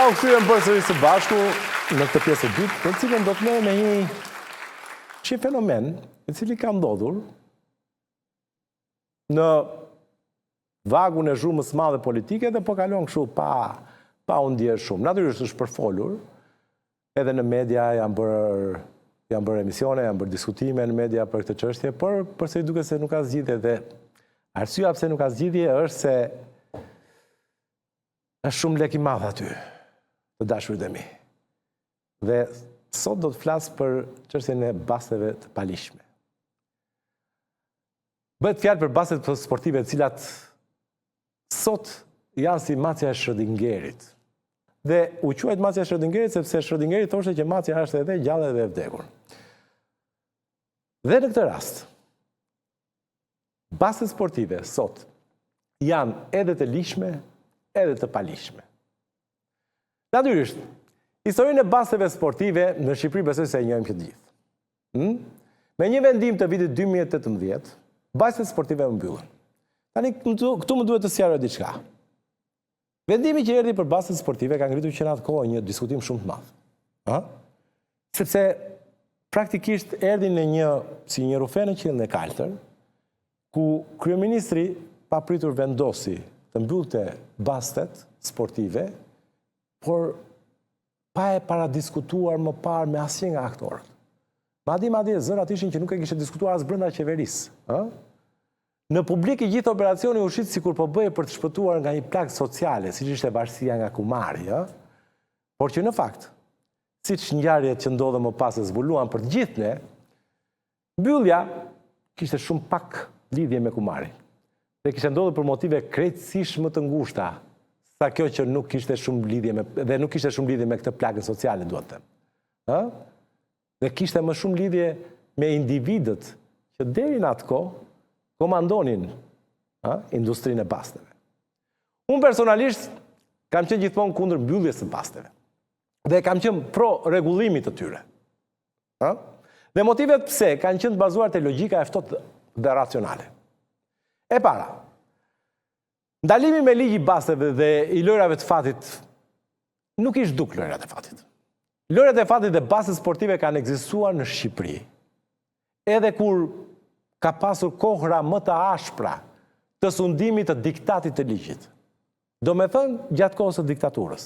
u kthyen përsëri së bashku në këtë pjesë të dytë, në cilën do të merrem me një fenomen i cili ka ndodhur në vagun e zhurmës së madhe politike dhe po kalon kështu pa u ndier shumë. Natyrisht është përfolur, edhe në media janë bërë emisione, janë bërë diskutime në media për këtë çështje, por përsëri duket se nuk ka zgjidhje dhe arsyeja pse nuk ka zgjidhje është se është shumë lek i madh aty, të dashurit e mi. Dhe sot do të flas për çështjen e basteve të palishme. Bëhet fjalë për bastet sportive të cilat sot janë si macja e Schrödingerit. Dhe u quajt macja e Schrödingerit sepse Schrödingeri thoshte që macja është edhe gjallë edhe e vdekur. Dhe në këtë rast, bastet sportive sot janë edhe të lishme, edhe të palishme. Natyrisht, historinë e basteve sportive në Shqipëri besoj se e njohim që të gjithë. Me një vendim të vitit 2018, bastet sportive më mbyllën. Tani këtu më duhet të sqaroj diçka. Vendimi që erdhi për bastet sportive ka ngritur që në atë kohë një diskutim shumë të madh. Sepse praktikisht erdhi në si një rufe në qiellin e kaltër, ku kryeministri papritur vendosi të mbyllte bastet sportive, por pa e paradiskutuar më parë me asnjë nga aktorët. Madje zërat ishin që nuk e kishte diskutuar as brenda qeverisë. Në publik i gjithë operacioni u shit sikur po bëhej për të shpëtuar nga një plagë sociale, siç ishte varësia nga kumari, por që në fakt, siç ngjarjet që ndodhen më pas e zbuluan për të gjithë ne, mbyllja kishte shumë pak lidhje me kumarin. Dhe kishte ndodhur për motive krejtësisht më të ngushta, sa kjo që nuk kishte shumë lidhje me këtë plagë sociale, duhet të them. Dhe kishte më shumë lidhje me individët që deri në atë kohë komandonin industrinë e basteve. Unë personalisht kam qenë gjithmonë kundër mbylljes së basteve. Dhe kam qenë pro rregullimit të tyre. Dhe motivet pse kanë qenë të bazuar te logjika e ftohtë dhe racionale. E para, ndalimi me ligj i basteve dhe i lojrave të fatit nuk i zhduk lojrat e fatit. Lojrat e fatit dhe bastet sportive kanë ekzistuar në Shqipëri, edhe kur ka pasur kohra më të ashpra të sundimit të diktatit të ligjit. Do me thënë gjatë kohës së diktaturës.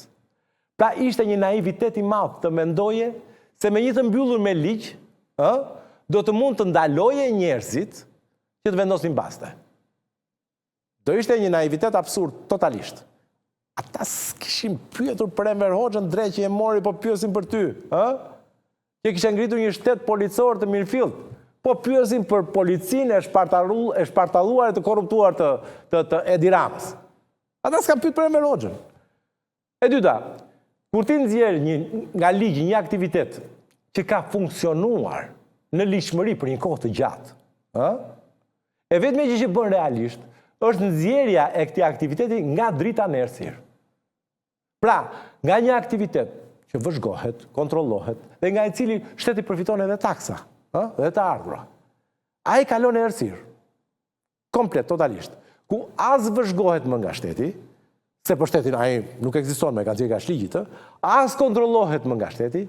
Pra ishte një naivitet i madh të mendoje se me një të mbyllur me ligj, do të mund të ndaloje njerëzit që të vendosin baste. Do ishte një naivitet absurd, totalisht. Ata s'kishin pyetur për Enver Hoxhën drejt që e mori, po pyesin për ty. Që kishe ngritur një shtet policor të mirëfillt, po pyesin për policinë e shpartalluar e të korruptuar të Edi Ramës. Ata s'kan pyet për Enver Hoxhën. E dyta, kur ti nxjerr nga ligji një aktivitet që ka funksionuar në lishmëri për një kohë të gjatë, e vetme që bën realisht është nxjerrja e këtij aktiviteti nga drita në errësirë. Pra, nga një aktivitet që vëzhgohet, kontrollohet, dhe nga i cili shteti përfiton edhe taksa, dhe të ardhura. Ai kalon në errësirë. Komplet, totalisht. Ku as vëzhgohet më nga shteti, se për shtetin ai nuk ekziston me ka nxjerrë ligjit, as kontrollohet më nga shteti,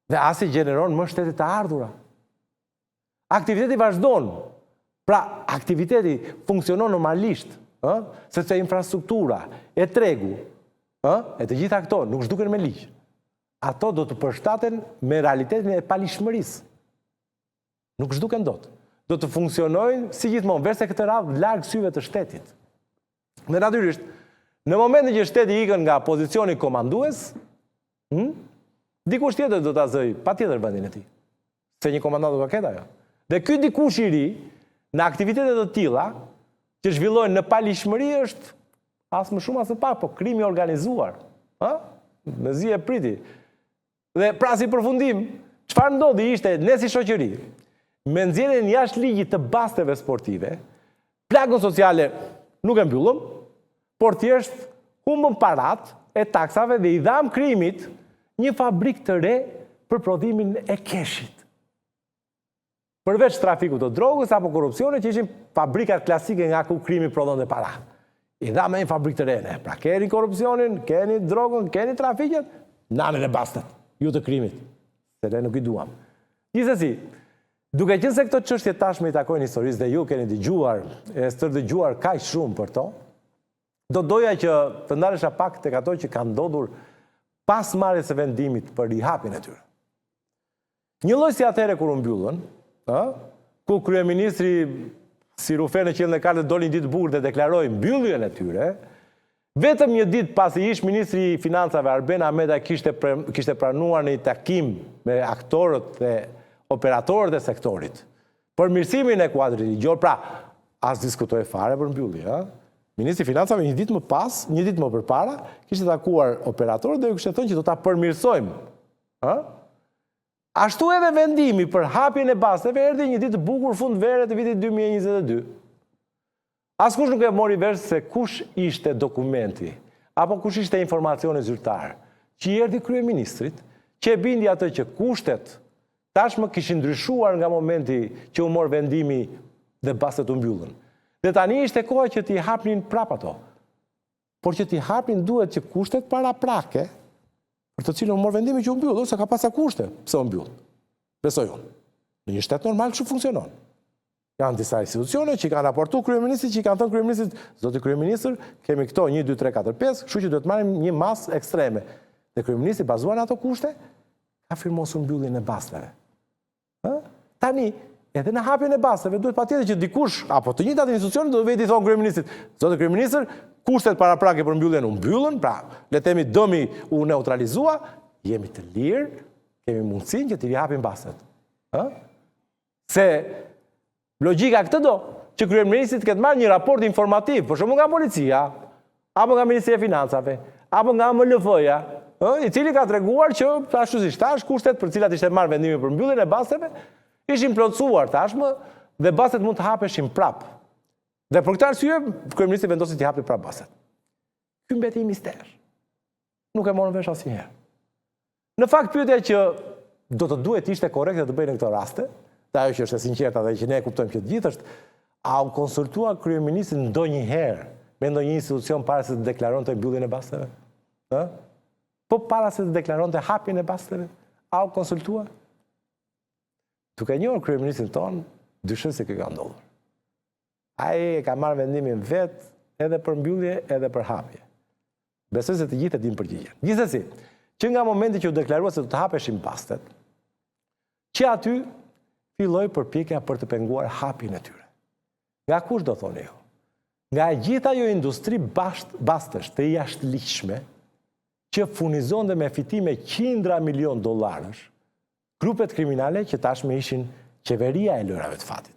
dhe as i gjeneron më shtetit të ardhura. Aktiviteti vazhdon. Pra, aktiviteti funksionon normalisht, sepse infrastruktura, e tregu, e të gjitha këto nuk zhduken me ligj. Ato do të përshtaten me realitetin e palishmërisë. Nuk zhduken dot. Do të funksionojnë si gjithmonë, verse këtë radhë larg syve të shtetit. Dhe natyrisht, në momentin që shteti ikën nga pozicioni komandues, dikush tjetër do ta zëj patjetër vendin e tij. Se një komandant do ta ketë ajo. Dhe ky dikush i ri në aktivitetet të tilla që zhvillohen në palishmëri është as më shumë as më pak, po krimi organizuar. Me zi e priti. Dhe pra si përfundim, çfarë ndodhi ishte ne si shoqëri, me nxjerrjen jashtë ligjit të basteve sportive, plagën sociale nuk e mbyllëm, por thjesht humbëm parat e taksave dhe i dham krimit një fabrikë të re për prodhimin e keshit. Përveç trafikut të drogës apo korrupsionit, që ishin fabrikat klasike nga ku krimi prodhonte para. I dha me një fabrikë të rene. Pra keni korupcionin, keni drogën, keni trafiket, nanën e bastet, ju të krimit. Se ne nuk i duam. Gjithsesi, duke qenë se këto çështje tashme i takojnë historisë dhe ju keni dëgjuar, e stërdëgjuar kaq shumë për to, do doja që të ndalesha pak tek ato që kanë ndodhur pas marrjes së vendimit për rihapjen e tyre. Një lloj si atëherë kur u mbyllën, ku kryeministri si rufe në qellën e kalët doli një ditë bukur dhe deklaroi mbylljen e tyre, vetëm një ditë pasi ish ministri i financave Arben Ahmeta kishte pranuar në një takim me aktorët dhe operatorët e sektorit për mirësimin e kuadrit ligjor, pra as diskutoi fare për mbyllje, Ministri i Financave një ditë më pas, një ditë më përpara, kishte takuar operatorët dhe ju kishte thënë që do ta përmirësojmë. Ashtu edhe vendimi për hapjen e basteve erdhi një ditë bukur fund vere të vitit 2022. Askush nuk e mori vesh se kush ishte dokumenti, apo kush ishte informacioni zyrtar, që i erdhi kryeministrit, që e bindi atë që kushtet tashmë kishin ndryshuar nga momenti që u mor vendimi dhe bastet u mbyllën. Dhe tani ishte koha që t'i hapnin prap ato. Por që t'i hapnin duhet që kushtet paraprake, për të cilën u mor vendimi që u mbyllë, ose ka pasa kushte, pse u mbyllë. Besoj unë. Në një shtet normal që funksionon. Janë disa institucione që i kanë raportu kryeministrit, që i kanë thënë kryeministrit, zoti kryeministër, kemi këto 1, 2, 3, 4, 5, kështu që duhet marrim një masë ekstreme. Dhe kryeministri bazuar në ato kushte, ka firmosur mbylljen e basteve. Tani, edhe në hapjen e basteve, duhet patjetër që dikush, apo të njëjtat institucione, do vetë i thonë kryeministrit, zoti kryeministër, kushtet paraprake për mbylljen u mbyllën, pra le të themi dëmi u neutralizua, jemi të lirë, kemi mundësinë që t'i rihapim bastet. Se logjika këtë do, që kryeministri të ketë marrë një raport informativ, për shembull nga policia, apo nga Ministria e Financave, apo nga MLF-ja, i cili ka treguar që ashtu siç thash, kushtet për cilat ishte marrë vendimi për mbylljen e basteve ishin plotësuar tashmë dhe bastet mund të hapeshin prap. Dhe për këtë arsye, kryeministri vendosi t'i hapte prap bastet. Ky mbeti mister. Nuk e morën vesh asnjëherë. Në fakt pyetja që do të duhet ishte korrekte të bëjnë në këto raste, dhe ajo që është e sinqerta dhe që ne e kuptojmë që të gjithë është, a u konsultua kryeministri ndonjëherë me ndonjë institucion para se të deklaronte mbylljen e basteve? Po para se të deklaronte hapjen e basteve? A u konsultua? Duke njohur kryeministrin ton, dyshoj se kjo ka ndodhur. Ai ka marrë vendimin vet edhe për mbyllje edhe për hapje. Besoj se të gjithë e dinë përgjigjen. Gjithsesi, që nga momenti që u deklarua se do të hapeshin bastet, që aty filloi përpjekja për të penguar hapjen e tyre. Nga kush do thoni ju? Nga e gjitha ajo industri bastesh të jashtëligjshme që furnizonte me fitime qindra milion dollarësh, grupet kriminale që tashmë ishin qeveria e lërave të fatit.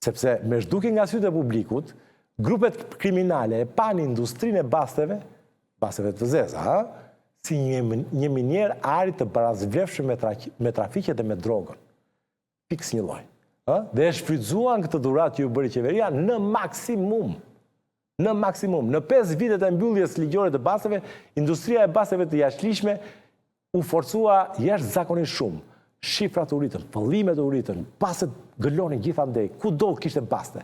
Sepse me zhduke nga sytë e publikut, grupet kriminale e pan industrinë e basteve të zeza, si një minjer ari të barazvlefshëm me trafiqet dhe me drogën. Fiks një lloj. Dhe e shfrytzuan këtë dhurat që ju bëri qeveria në maksimum. Në maksimum. Në 5 vitet e mbylljes ligjore të basteve, industria e basteve të jashtëligjshme u forcua jashtëzakonisht shumë. Shifrat u rritën, pëllimet u rritën, bastet gëlonin gjithandej, kudo kishte baste.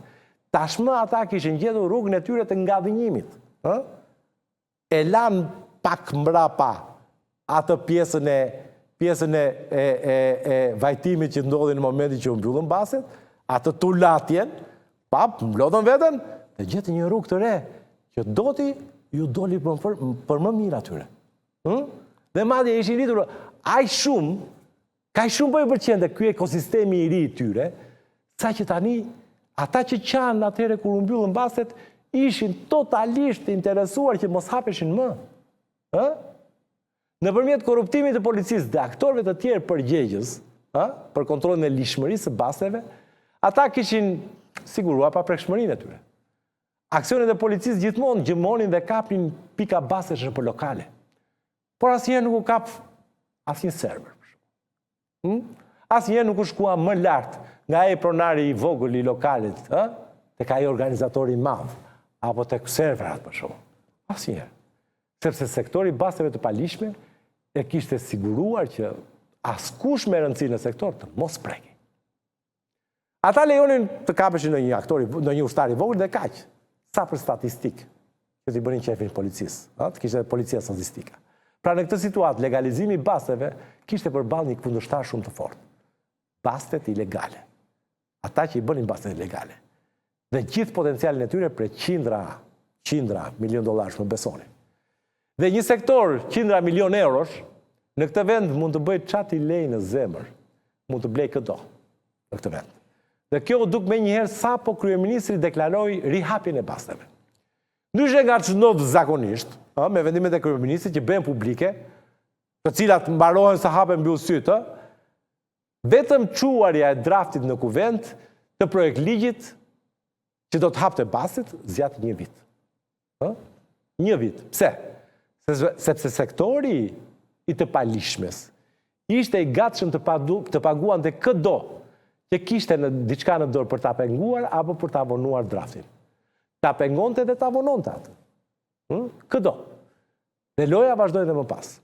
Tashmë ata kishin gjetur rrugën e tyre të ngadhënjimit. E lanë pak mbrapa atë pjesën e vajtimit që ndodhi në momentin që u mbyllën bastet, atë tulatjen, mblodhën veten dhe gjetën një rrugë të re, që doti ju doli për më mirë atyre. Dhe madje ishin rritur aq shumë, ka shumë po i përqende ky ekosistemi i ri i tyre, sa që tani ata që qanë atëherë kur u mbyllën bastet ishin totalisht interesuar që mos hapeshin më. Nëpërmjet korruptimit të policisë dhe aktorëve të tjerë përgjegjës, për kontrollin e lishmërisë së basteve, ata kishin siguruar paprekshmërinë e tyre. Aksionet e policisë gjithmonë gjëmonin dhe kapnin pika bastesh për lokale. Por asnjëherë nuk u kap asnjë server. Asnjëherë nuk u shkua më lart nga ai pronari i vogël i lokalit, tek ai organizatori i madh, apo tek serverat për shkak. Asnjëherë. Sepse sektori i basteve të palishme e kishte siguruar që askush me rëndësi në sektor të mos prekej. Ata lejonin të kapeshin në një aktori, në një ushtari i vogël dhe kaq. sa për statistikë që t'i bënin qefin policisë, të kishte policia statistika. Pra në këtë situatë, legalizimi i basteve kishte përballë një kundërshtar shumë të fortë. Bastet ilegale. Ata që i bënin bastet ilegale. Dhe gjithë potencialin e tyre për qindra milion dollarësh, më besoni. Dhe një sektor qindra milion eurosh, në këtë vend mund të bëjë çati lej në zemër, mund të blej këto në këtë vend. Dhe kjo duk me njëherë sa po kryeministri deklaroi rihapjen e basteve. Ndryshe nga ç'ndodh zakonisht, me vendimet e kryeministrit që bëhen publike, të cilat mbarohen sa hapen mbyll sytë, vetëm çuarja e draftit në kuvent të projekt ligjit që do të hapte bastet zgjat një vit. Një vit. Pse? Sepse sektori i të palishmes ishte i gatshëm të paguante këdo që kishte në diçka në dorë për ta penguar apo për ta vonuar draftin. Ta pengonte dhe ta vononte atë. Këdo. Dhe loja vazhdoi dhe më pas.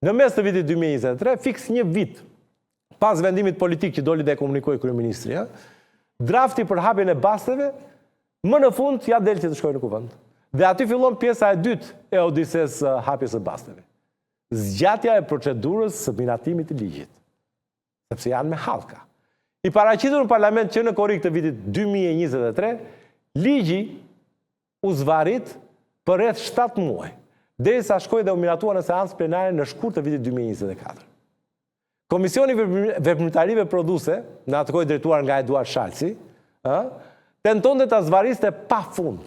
Në mes të vitit 2023, fiks një vit pas vendimit politik që doli dhe komunikoi kryeministri, drafti për hapjen e basteve më në fund ja del që të shkojë në kuvent. Dhe aty fillon pjesa e dytë e odises hapjes së basteve. Zgjatja e procedurës së miratimit të ligjit. Sepse janë me hallka. I paraqitur në parlament që në korrik të vitit 2023, ligji u zvarit për rreth 7 muaj, derisa shkoi dhe u miratua në seancë plenare në shkurt të vitit 2024. Komisioni Veprimtarive Produse, në atë kohë drejtuar nga Eduard Shalci, tentonte ta zvariste pafund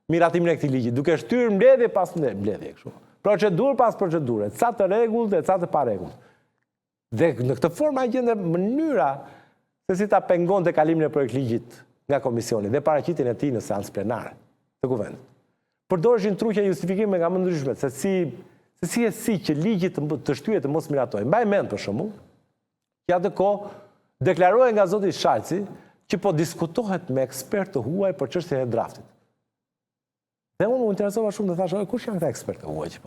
miratimin e këtij ligji, duke shtyrë mbledhje pas mbledhje kështu. Procedurë pas procedure, ca të rregullt dhe ca të pa rregullt. Dhe në këtë formë ai gjende mënyra se si ta pengonte kalimin e projekt ligjit nga komisioni dhe paraqitjen e tij në seancë plenare të kuvendit. Përdoreshin truqe justifikime nga më ndryshmet, se si që ligji të shtyhet të mos miratojë. Mbaj mend për shembull, që atë kohë deklarohej nga zoti Shalci që po diskutohet me ekspertë të huaj për çështjen e draftit. Dhe unë u interesova shumë dhe thashë, kush janë këta ekspertë të huaj që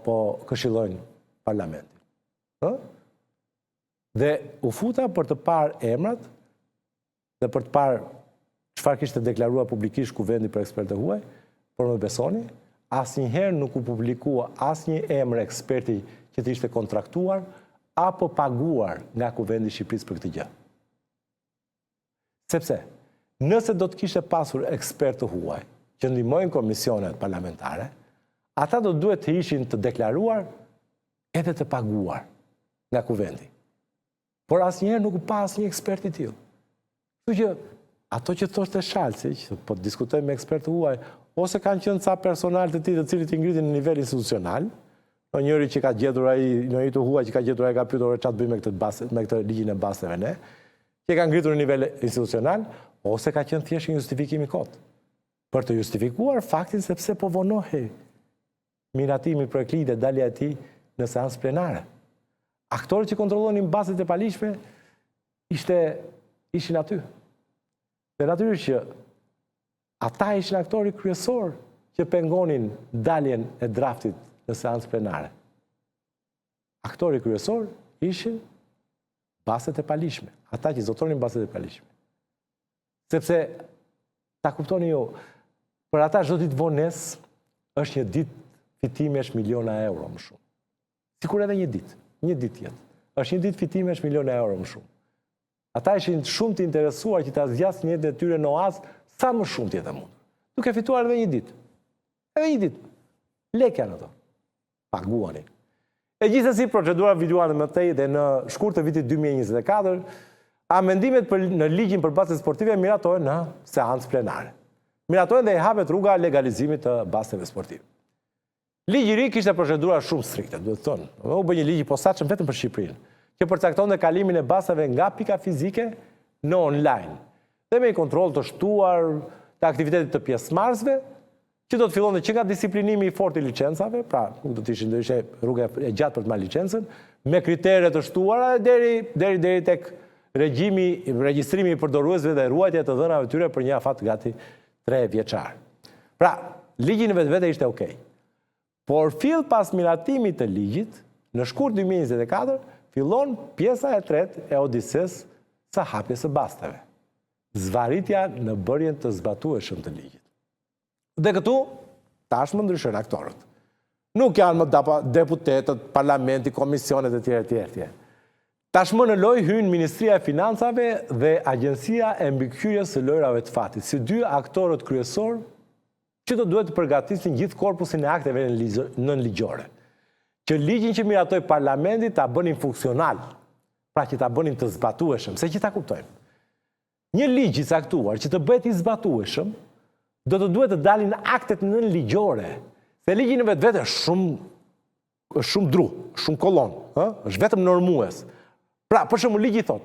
po këshillojnë parlamentin? Dhe u futa për të parë emrat dhe për të parë çfarë kishte deklaruar publikisht kuvendi për ekspertë të huaj, por më besoni, asnjëherë nuk u publikua asnjë emër eksperti që të ishte kontraktuar apo paguar nga kuvendi i Shqipërisë për këtë gjë. Sepse nëse do të kishte pasur ekspertë të huaj që ndihmojnë komisionet parlamentare, ata do duhet të ishin të deklaruar edhe të paguar nga kuvendi. Por asnjëherë nuk u pa asnjë ekspert i tillë. Kështu që ato që thoshte Shalci, që po diskutojmë me ekspertë huaj, ose kanë qenë ca personal të tillë të cilët i ngritin në nivel institucional, njëri që ka gjetur ai, njëri të huaj që ka gjetur ai ka pyetur çfarë të bëjmë me këtë ligjin e basteve ne, që ka ngritur në nivel institucional, ose ka qenë thjesht një justifikim i kot. Për të justifikuar faktin sepse po vonohej miratimi i projektit dhe dalja e tij në seancë plenare. Aktorët që kontrollonin bastet e palishme ishin aty. Dhe natyrisht që ata ishin aktori kryesor që pengonin daljen e draftit në seancë plenare. Aktori kryesor ishin bastet e palishme, ata që zotronin bastet e palishme. Sepse, ta kuptoni ju, për ata çdo ditë vones është një ditë fitimesh miliona euro më shumë. Sikur edhe një ditë tjetër. Është një ditë fitimesh miliona euro më shumë. Ata ishin shumë të interesuar që ta zgjasnin jetën e tyre në oazë sa më shumë tjetë mund. Duke fituar edhe një ditë. Edhe një ditë. Lekë janë ato. Paguanin. E gjithsesi procedura vijuar më tej dhe në shkurt të vitit 2024, amendimet në ligjin për baste sportive miratohen në seancë plenare. Miratohen dhe i hapet rruga legalizimit të basteve sportive. Ligji i ri kishte procedura shumë strikte, duhet thonë. U bë një ligj i posaçëm vetëm për Shqipërinë, që përcaktonte kalimin e basteve nga pika fizike në online, dhe me kontroll të shtuar të aktivitetit të pjesëmarrësve, që do të fillonte që nga disiplinimi i fortë i licencave, pra nuk do të ishte rruga e gjatë për të marrë licencën, me kritere të shtuara deri tek regjistrimi i përdoruesve dhe ruajtja të dhënave tyre për një afat gati 3 vjeçar. Pra, ligji në vetvete ishte okay. Por fill pas miratimit të ligjit, në shkurt 2024, fillon pjesa e tretë e odisesë së hapjes së basteve. zvaritja në bërjen të zbatueshëm të ligjit. Dhe këtu, tashmë ndryshojnë aktorët. Nuk janë më deputetët, parlamenti, komisionet e tjere. Tashmë në lojë hynë Ministria e Financave dhe Agjencia e Mbikëqyrjes së Lojrave të Fatit, si dy aktorët kryesor që të duhet të përgatisin gjithë korpusin e akteve nënligjore. Që ligjin që miratoj parlamentit ta bënin funksional, pra që ta bënin të zbatueshëm, se që ta kuptojmë. Një ligj i caktuar që të bëhet i zbatueshëm, do të duhet të dalin aktet nënligjore. Se ligji në vetë është shumë dru, shumë kolon, është vetëm normues. Pra, për shembull ligji thot,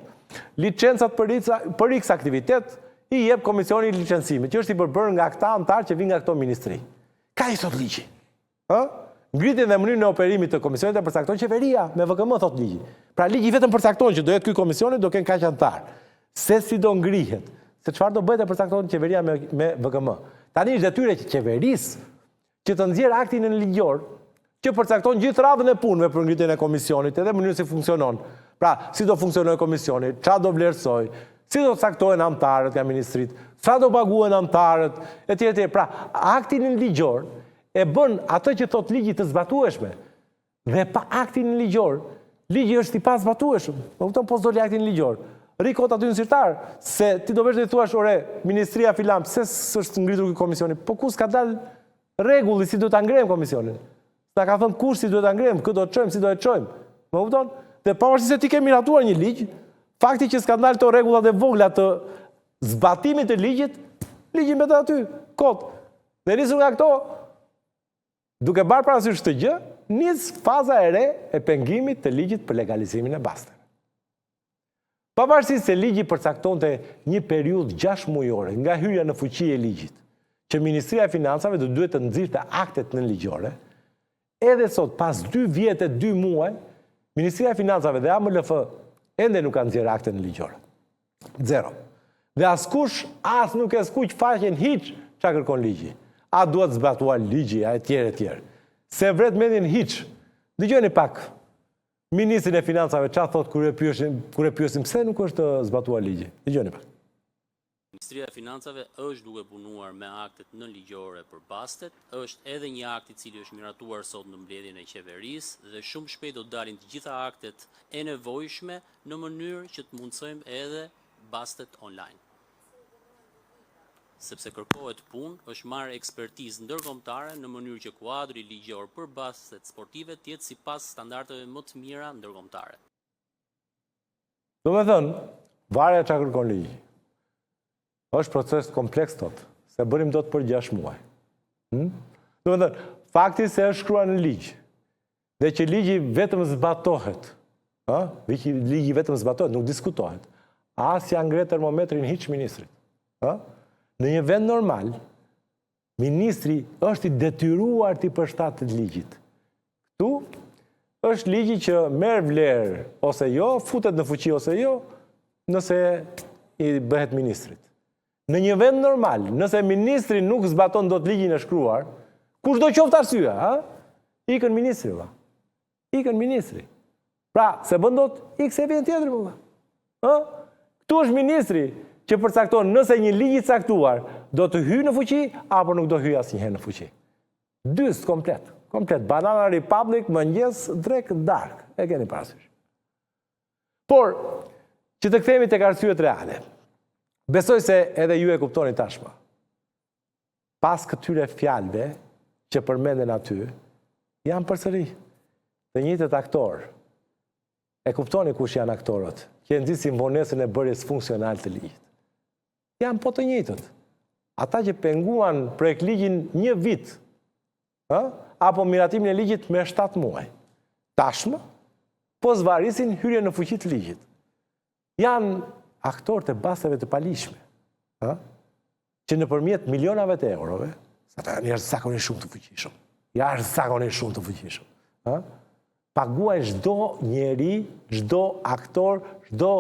licencat për X aktivitet i jep Komisioni i Licencimit, që është i përbërë nga këta antarë që vinë nga këto ministri. Ka i thot ligji. Ngritjen dhe mënyrën e operimit të komisionit e përcakton qeveria, me VKM thot ligji. Pra ligji vetëm përcakton që do jetë ky komisioni, do kenë kaq antarë. Se si do ngrihet, se çfarë do bëhet e përcakton qeveria me VKM. Tani është detyrë e qeverisë që të nxjerrë aktin nënligjor, që përcakton gjithë radhën e punëve për ngritjen e komisionit edhe mënyrën si funksionon. Pra, si do funksionojë komisioni, çfarë do vlerësoj, si do caktohen antarët nga ministrit, çfarë do paguhen antarët, etj. Pra, akti nënligjor e bën atë që thot ligji të zbatueshme. Dhe pa aktin nënligjor, ligji është i pa zbatueshëm. Më kupton po s'doli aktin nënligjor. Rikot aty në zyrtar, se ti do vesh dhe i thuash, ore, Ministria Filan, pse s'është ngritur ky komisioni? Po ku s'ka dalë rregulli si duhet ta ngrejmë komisionin? S'na ka thënë kush si duhet ta ngrejmë, kë do të çojmë, si do të çojmë. Më kupton? Dhe pavarësisht se ti ke miratuar një ligj, fakti që s'ka ndalë këto rregullat e vogla të zbatimit të ligjit, ligji mbetet aty, kot. Dhe nisur nga këto, duke barë parasysh këtë gjë, nis faza e re e pengimit të ligjit për legalizimin e basteve. Pavarësisht se ligji përcaktonte një periudhë 6 mujore nga hyrja në fuqi e ligjit, që Ministria e Financave do duhet të nxirrte aktet nënligjore, edhe sot pas 2 vjet e 2 muaj, Ministria e Financave dhe AMLF ende nuk kanë nxjerrë aktet nënligjore. Zero. Dhe askush as nuk e skuq faqen hiç çka kërkon ligji. A duhet zbatuar ligji, a etj. Se vret mendjen hiç. Dëgjoni pak. Ministrin e Financave çfarë thot kur e pyesim pse nuk është zbatuar ligji. Dëgjoni pak. Ministria e Financave është duke punuar me aktet nënligjore për bastet, është edhe një akt i cili është miratuar sot në mbledhjen e qeverisë dhe shumë shpejt do dalin të gjitha aktet e nevojshme në mënyrë që të mundsojmë edhe bastet online. Sepse kërkohet punë, është marrë ekspertizë ndërkombëtare në mënyrë që kuadri ligjor për bastet sportive të jetë sipas standardeve më të mira ndërkombëtare. Do me thënë, varet çka kërkon ligji. Është proces kompleks tot, se bënim dot për 6 muaj. Do me thënë, fakti se është shkruar në ligj, dhe që ligji vetëm zbatohet, ligji vetëm zbatohet, nuk diskutohet, as ja ngre termometrin hiç ministrit. Në një vend normal, ministri është i detyruar të përshtatet ligjit. Këtu është ligji që merr vlerë ose jo, futet në fuqi ose jo, nëse i bëhet ministrit. Në një vend normal, nëse ministri nuk zbaton dot ligjin e shkruar, kushdo qoftë arsyeja, ikën ministri, va. Ikën ministri. Pra, se bën dot X e vjen tjetër, va. Këtu është ministri që përcakton nëse një ligj i caktuar do të hyjë në fuqi apo nuk do hyjë asnjëherë në fuqi. Dyst komplet. Komplet. Banana Republic, mëngjes, drek, dark. E keni parasysh. Por, që të kthehemi tek arsyet reale. Besoj se edhe ju e kuptoni tashmë. Pas këtyre fjalëve që përmenden aty, janë përsëri të njëjtët aktorë. E kuptoni kush janë aktorët, që nxisin vonesën e bërjes funksional të ligjit. Janë po të njëjtët. Ata që penguan projekt ligjin 1 vit, apo miratimin e ligjit me 7 muaj. Tashmë, po zvarisin hyrje në fuqi të ligjit. Janë aktorët e basteve të palishme, që nëpërmjet milionave të eurove, ata janë jashtëzakonisht shumë të fuqishëm. Jashtëzakonisht shumë të fuqishëm. Paguaj çdo njeri, çdo aktor, çdo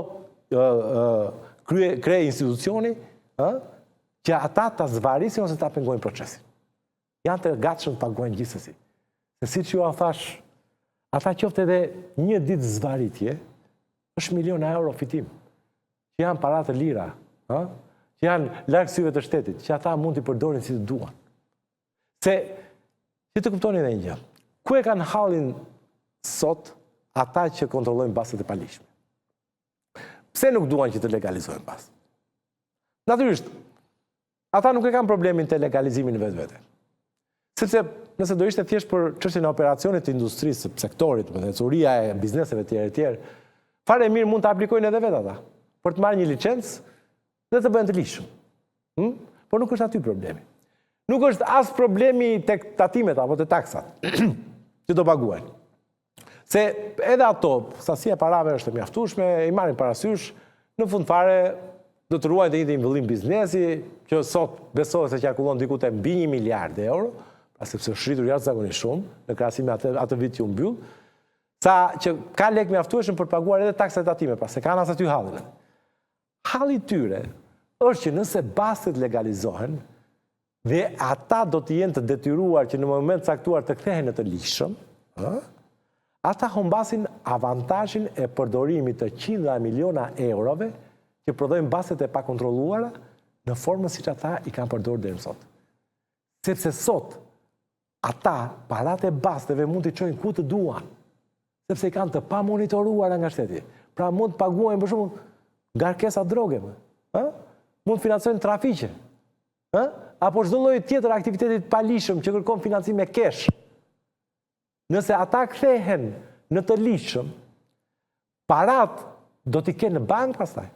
krye institucioni, që ata ta zvarisin ose ta pengojnë procesin. Janë të gatshëm të paguajnë gjithsesi. Se siç ju thash, ata qoftë edhe një ditë zvaritje, është miliona euro fitim. Që janë para të lira. që janë larg syve të shtetit, që ata mund t'i përdorin si të duan. Se, që të kuptoni edhe një gjë, ku e kanë hallin sot ata që kontrollojnë bastet e palishme? Pse nuk duan që të legalizojnë bastë? Natyrisht, ata nuk e kanë problemin të legalizimin në vetë. Sepse nëse do ishte thjesht për çështjen e operacionit të industrisë, sektorit, mecuria e bizneseve tjerë, fare mirë mund të aplikojnë edhe vetë ata, për të marrë një licencë dhe të bëhen të lishëm. Por nuk është aty problemi. Nuk është as problemi tek tatimet apo te taksat që do paguajnë. Se edhe ato, sasia e parave është e mjaftueshme, i marrin parasysh, në fund fare do të ruajnë të njëjtin mbyllim biznesi, që sot besohet se qarkullon diku te mbi 1 miliard euro, sepse është shritur jashtëzakonisht shumë në krahasim me atë vit që u mbyll, sa që ka lek mjaftueshëm për të paguar edhe taksat e tatime, pas se kanë as aty hallin. Halli i tyre është që nëse bastet legalizohen dhe ata do të jenë të detyruar që në moment caktuar të kthehen në të lishëm, ata humbasin avantazhin e përdorimit të qindra miliona eurove që prodhojnë bastet e pakontrolluara në formën siç ata i kanë përdorur deri më sot. Sepse sot ata paratë e basteve mund t'i çojnë ku të duan, sepse i kanë të pamonitoruara nga shteti. Pra mund të paguajnë për shembull ngarkesa droge, mund të financojnë trafiqe, apo çdo lloj tjetër aktiviteti të palishëm që kërkon financim me kesh. Nëse ata kthehen në të lishëm, parat do t'i kenë në bankë pastaj.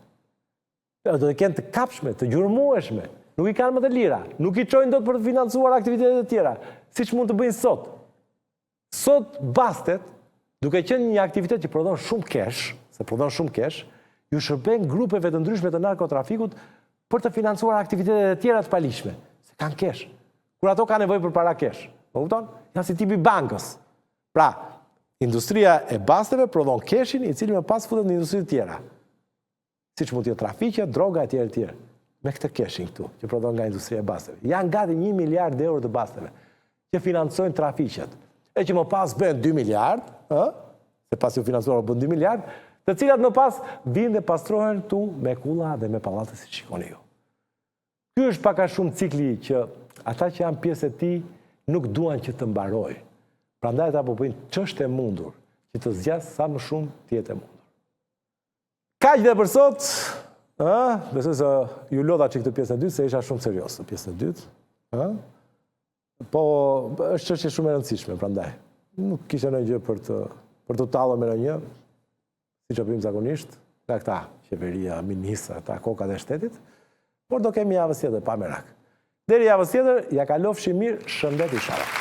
Do t'i kenë të kapshme, të gjurmueshme. Nuk i kanë më të lira. Nuk i çojnë dot për të financuar aktivitetet e tjera, siç mund të bëjnë sot. Sot bastet, duke qenë një aktivitet që prodhon shumë kesh, ju shërben grupeve të ndryshme të narkotrafikut për të financuar aktivitetet e tjera të palishme. Se kanë kesh. Kur ato kanë nevojë për para kesh. Po kupton? Janë si tipi bankës. Pra, industria e basteve prodhon keshin i cili më pas futet në industri të tjera. Siç mund të jetë trafiqe, droga e tjerë. Me këtë keshin këtu, që prodhon nga industria e basteve. Janë gati 1 miliard euro të basteve që financojnë trafiqet. E që më pas bën 2 miliard, se pas ju financuar bën 2 miliard, të cilat më pas vinë dhe pastrohen tu me kulla dhe me pallate si shikoni ju. Ky është pak a shumë cikli që ata që janë pjesë e tij nuk duan që të mbarojë. Prandaj ata po bëjnë ç'është e mundur që të zgjas sa më shumë të jetë e mundur. Kaq dhe për sot, besoj se ju lodha që këtë pjesën e dytë, se isha shumë serios në pjesën e dytë. Po, është çështje shumë e rëndësishme, prandaj. Nuk kisha ndonjë gjë për të tallur me ndonjë, siç e bëjmë zakonisht, nga këta qeveria, ministra, ata kokat e shtetit, por do kemi javës tjetër pa merak. Deri javës tjetër, ja kalofshi mirë, shëndet inshallah.